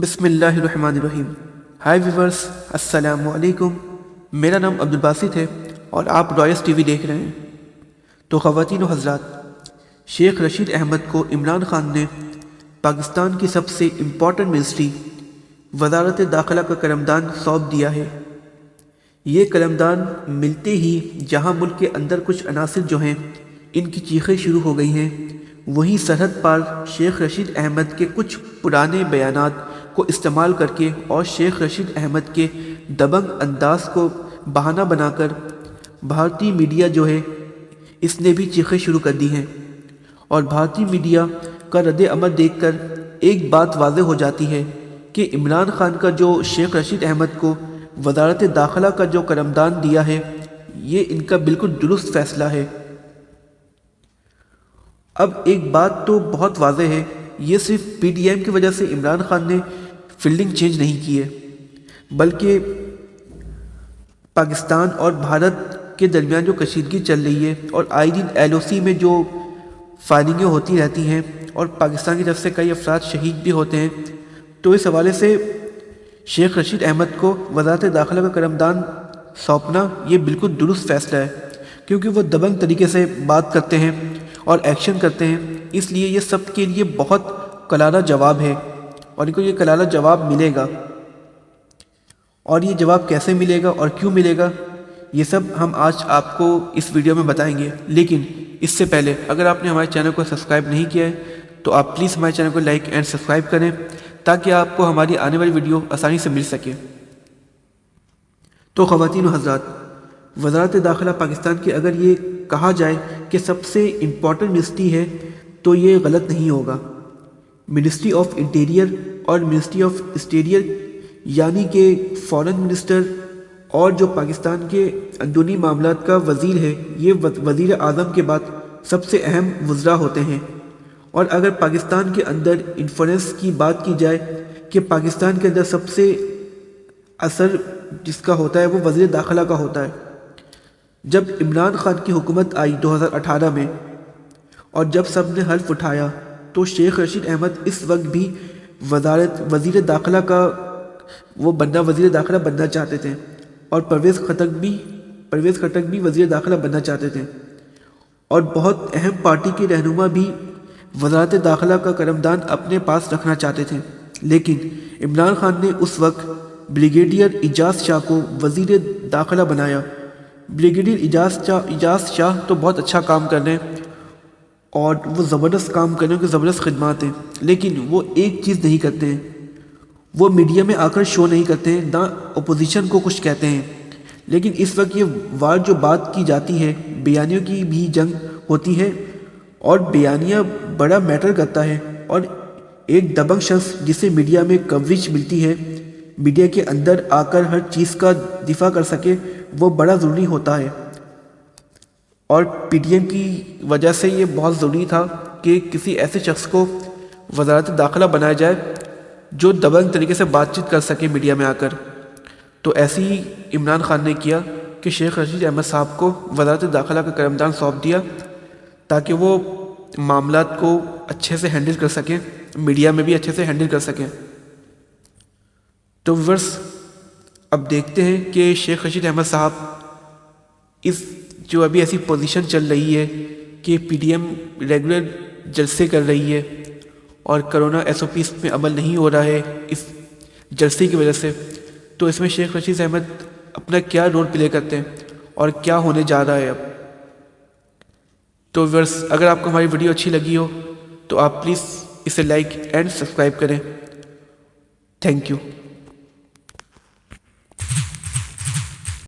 بسم اللہ الرحمن الرحیم۔ ہائی ویورز، السلام علیکم۔ میرا نام عبدالباسط ہے اور آپ رائس ٹی وی دیکھ رہے ہیں۔ تو خواتین و حضرات، شیخ رشید احمد کو عمران خان نے پاکستان کی سب سے امپورٹنٹ منسٹری وزارت داخلہ کا قلمدان سونپ دیا ہے۔ یہ قلمدان ملتے ہی جہاں ملک کے اندر کچھ عناصر جو ہیں ان کی چیخیں شروع ہو گئی ہیں، وہیں سرحد پار شیخ رشید احمد کے کچھ پرانے بیانات کو استعمال کر کے اور شیخ رشید احمد کے دبنگ انداز کو بہانہ بنا کر بھارتی میڈیا جو ہے اس نے بھی چیخیں شروع کر دی ہیں، اور بھارتی میڈیا کا رد عمل دیکھ کر ایک بات واضح ہو جاتی ہے کہ عمران خان کا جو شیخ رشید احمد کو وزارت داخلہ کا جو قلمدان دیا ہے یہ ان کا بالکل درست فیصلہ ہے۔ اب ایک بات تو بہت واضح ہے، یہ صرف پی ٹی ایم کی وجہ سے عمران خان نے فیلڈنگ چینج نہیں کی ہے، بلکہ پاکستان اور بھارت کے درمیان جو کشیدگی چل رہی ہے اور آئے دن ایل او سی میں جو فائرنگیں ہوتی رہتی ہیں اور پاکستان کی طرف سے کئی افراد شہید بھی ہوتے ہیں، تو اس حوالے سے شیخ رشید احمد کو وزارت داخلہ کا قلمدان سونپنا یہ بالکل درست فیصلہ ہے، کیونکہ وہ دبنگ طریقے سے بات کرتے ہیں اور ایکشن کرتے ہیں، اس لیے یہ سب کے لیے بہت کرارا جواب ہے اور ان کو یہ کرارا جواب ملے گا۔ اور یہ جواب کیسے ملے گا اور کیوں ملے گا یہ سب ہم آج آپ کو اس ویڈیو میں بتائیں گے، لیکن اس سے پہلے اگر آپ نے ہمارے چینل کو سبسکرائب نہیں کیا ہے تو آپ پلیز ہمارے چینل کو لائک اینڈ سبسکرائب کریں تاکہ آپ کو ہماری آنے والی ویڈیو آسانی سے مل سکے۔ تو خواتین و حضرات، وزارت داخلہ پاکستان کی اگر یہ کہا جائے کہ سب سے امپورٹنٹ منسٹری ہے تو یہ غلط نہیں ہوگا۔ منسٹری آف انٹیریئر اور منسٹری آف ایکسٹیریئر یعنی کہ فارن منسٹر اور جو پاکستان کے اندرونی معاملات کا وزیر ہے، یہ وزیر اعظم کے بعد سب سے اہم وزراء ہوتے ہیں۔ اور اگر پاکستان کے اندر انفلوئنس کی بات کی جائے کہ پاکستان کے اندر سب سے اثر جس کا ہوتا ہے وہ وزیر داخلہ کا ہوتا ہے۔ جب عمران خان کی حکومت آئی 2018 میں اور جب سب نے حلف اٹھایا تو شیخ رشید احمد اس وقت بھی وزیر داخلہ بننا چاہتے تھے، اور پرویز خٹک بھی وزیر داخلہ بننا چاہتے تھے، اور بہت اہم پارٹی کے رہنما بھی وزارت داخلہ کا قلمدان اپنے پاس رکھنا چاہتے تھے، لیکن عمران خان نے اس وقت بریگیڈیئر اعجاز شاہ کو وزیر داخلہ بنایا۔ بریگیڈیئر اعجاز شاہ تو بہت اچھا کام کر رہے ہیں اور وہ زبردست کام کر رہے ہیں، کہ زبردست خدمات ہیں، لیکن وہ ایک چیز نہیں کرتے ہیں، وہ میڈیا میں آ کر شو نہیں کرتے ہیں، نہ اپوزیشن کو کچھ کہتے ہیں۔ لیکن اس وقت یہ وار جو بات کی جاتی ہے، بیانیوں کی بھی جنگ ہوتی ہے اور بیانیہ بڑا میٹر کرتا ہے، اور ایک دبنگ شخص جسے میڈیا میں کوریج ملتی ہے، میڈیا کے اندر آ کر ہر چیز کا دفاع کر سکے، وہ بڑا ضروری ہوتا ہے۔ اور پی ٹی ایم کی وجہ سے یہ بہت ضروری تھا کہ کسی ایسے شخص کو وزارت داخلہ بنایا جائے جو دبنگ طریقے سے بات چیت کر سکے میڈیا میں آ کر۔ تو ایسے ہی عمران خان نے کیا کہ شیخ رشید احمد صاحب کو وزارت داخلہ کا قلمدان سونپ دیا تاکہ وہ معاملات کو اچھے سے ہینڈل کر سکیں، میڈیا میں بھی اچھے سے ہینڈل کر سکیں۔ تو ویورز، اب دیکھتے ہیں کہ شیخ رشید احمد صاحب اس جو ابھی ایسی پوزیشن چل رہی ہے کہ پی ٹی ایم ریگولر جلسے کر رہی ہے اور کرونا ایس او پیز میں عمل نہیں ہو رہا ہے اس جلسے کی وجہ سے، تو اس میں شیخ رشید احمد اپنا کیا رول پلے کرتے ہیں اور کیا ہونے جا رہا ہے اب۔ تو ویورز، اگر آپ کو ہماری ویڈیو اچھی لگی ہو تو آپ پلیز اسے لائک اینڈ سبسکرائب کریں۔ Thank you.